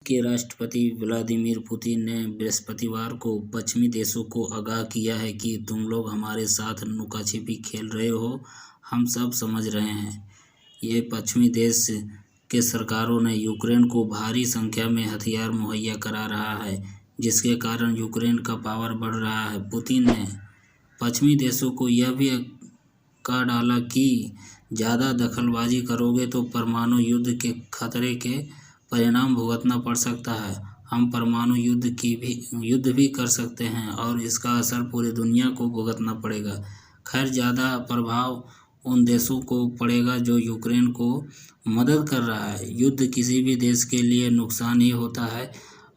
के राष्ट्रपति Vladimir Putin ने बृहस्पतिवार को पश्चिमी देशों को आगाह किया है कि तुम लोग हमारे साथ लुका-छिपी खेल रहे हो, हम सब समझ रहे हैं। ये पश्चिमी देश के सरकारों ने यूक्रेन को भारी संख्या में हथियार मुहैया करा रहा है, जिसके कारण यूक्रेन का पावर बढ़ रहा है। पुतिन ने पश्चिमी देशों को यह भी कहा डाला कि ज़्यादा दखलबाजी करोगे तो परमाणु युद्ध के खतरे के परिणाम भुगतना पड़ सकता है। हम परमाणु युद्ध भी कर सकते हैं और इसका असर पूरी दुनिया को भुगतना पड़ेगा। खैर, ज़्यादा प्रभाव उन देशों को पड़ेगा जो यूक्रेन को मदद कर रहा है। युद्ध किसी भी देश के लिए नुकसान ही होता है।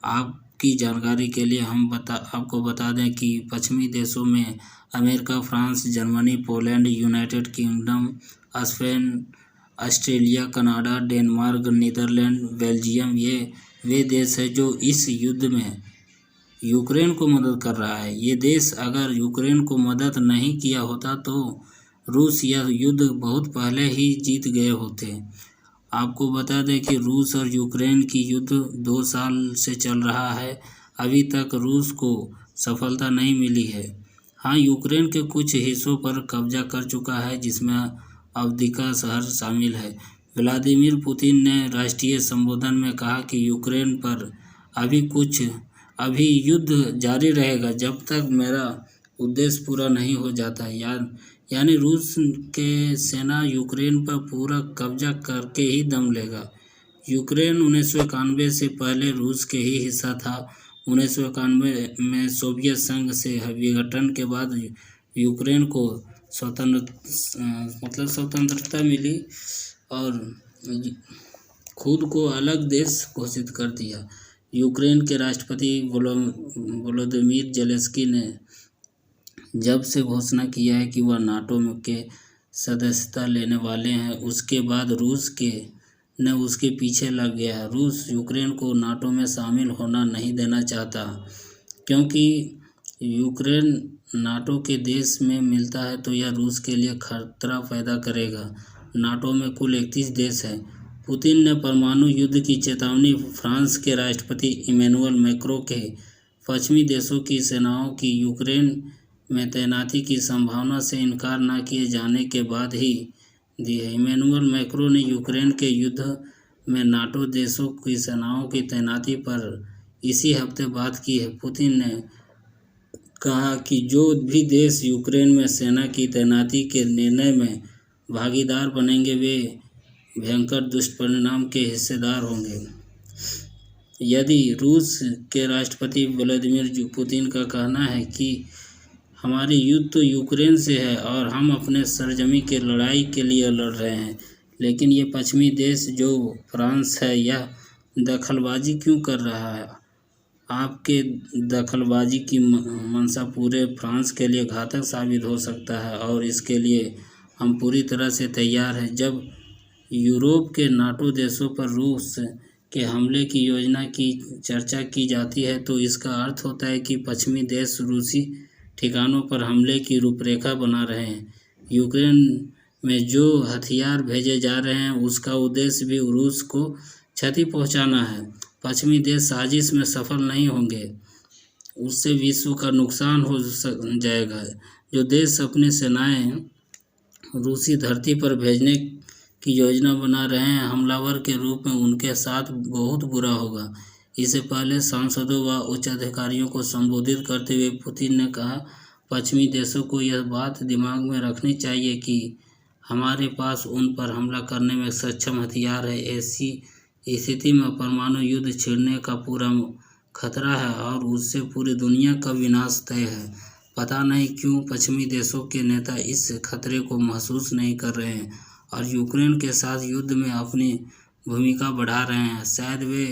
आपकी जानकारी के लिए हम आपको बता दें कि पश्चिमी देशों में America, France, Germany, Poland, United Kingdom, Spain, Australia, Canada, Denmark, Netherland, Belgium ये वे देश हैं जो इस युद्ध में यूक्रेन को मदद कर रहा है। ये देश अगर यूक्रेन को मदद नहीं किया होता तो रूस यह युद्ध बहुत पहले ही जीत गए होते। आपको बता दें कि रूस और यूक्रेन की युद्ध 2 साल से चल रहा है। अभी तक रूस को सफलता नहीं मिली है। हाँ, यूक्रेन के कुछ हिस्सों पर कब्जा कर चुका है, जिसमें अवदिका शहर शामिल है। व्लादिमीर पुतिन ने राष्ट्रीय संबोधन में कहा कि यूक्रेन पर अभी युद्ध जारी रहेगा जब तक मेरा उद्देश्य पूरा नहीं हो जाता। यानी रूस के सेना यूक्रेन पर पूरा कब्जा करके ही दम लेगा। यूक्रेन 1991 से पहले रूस के ही हिस्सा था। 1991 में सोवियत संघ से विघटन के बाद यूक्रेन को स्वतंत्रता मिली और खुद को अलग देश घोषित कर दिया। यूक्रेन के राष्ट्रपति वोलोदिमीर ज़ेलेंस्की ने जब से घोषणा किया है कि वह नाटो के सदस्यता लेने वाले हैं, उसके बाद रूस ने उसके पीछे लग गया है। रूस यूक्रेन को नाटो में शामिल होना नहीं देना चाहता, क्योंकि यूक्रेन नाटो के देश में मिलता है तो यह रूस के लिए खतरा पैदा करेगा। नाटो में कुल 31 देश हैं। पुतिन ने परमाणु युद्ध की चेतावनी फ्रांस के राष्ट्रपति इमैनुअल मैक्रों के पश्चिमी देशों की सेनाओं की यूक्रेन में तैनाती की संभावना से इनकार न किए जाने के बाद ही दी है। इमैनुअल मैक्रों ने यूक्रेन के युद्ध में नाटो देशों की सेनाओं की तैनाती पर इसी हफ्ते बात की है। पुतिन ने कहा कि जो भी देश यूक्रेन में सेना की तैनाती के निर्णय में भागीदार बनेंगे वे भयंकर दुष्परिणाम के हिस्सेदार होंगे। यदि रूस के राष्ट्रपति व्लादिमीर पुतिन का कहना है कि हमारी युद्ध तो यूक्रेन से है और हम अपने सरजमी के लड़ाई के लिए लड़ रहे हैं, लेकिन ये पश्चिमी देश जो फ्रांस है यह दखलबाजी क्यों कर रहा है? आपके दखलबाजी की मंशा पूरे फ्रांस के लिए घातक साबित हो सकता है और इसके लिए हम पूरी तरह से तैयार हैं। जब यूरोप के नाटो देशों पर रूस के हमले की योजना की चर्चा की जाती है तो इसका अर्थ होता है कि पश्चिमी देश रूसी ठिकानों पर हमले की रूपरेखा बना रहे हैं। यूक्रेन में जो हथियार भेजे जा रहे हैं उसका उद्देश्य भी रूस को क्षति पहुंचाना है। पश्चिमी देश साजिश में सफल नहीं होंगे, उससे विश्व का नुकसान हो जाएगा। जो देश अपनी सेनाएं रूसी धरती पर भेजने की योजना बना रहे हैं, हमलावर के रूप में उनके साथ बहुत बुरा होगा। इससे पहले सांसदों व उच्च अधिकारियों को संबोधित करते हुए पुतिन ने कहा, पश्चिमी देशों को यह बात दिमाग में रखनी चाहिए कि हमारे पास उन पर हमला करने में सक्षम हथियार है। ऐसी स्थिति में परमाणु युद्ध छिड़ने का पूरा खतरा है और उससे पूरी दुनिया का विनाश तय है। पता नहीं क्यों पश्चिमी देशों के नेता इस खतरे को महसूस नहीं कर रहे हैं और यूक्रेन के साथ युद्ध में अपनी भूमिका बढ़ा रहे हैं। शायद वे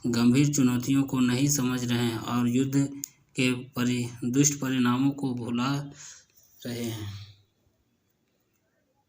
गंभीर चुनौतियों को नहीं समझ रहे हैं और युद्ध के दुष्परिणामों को भुला रहे हैं।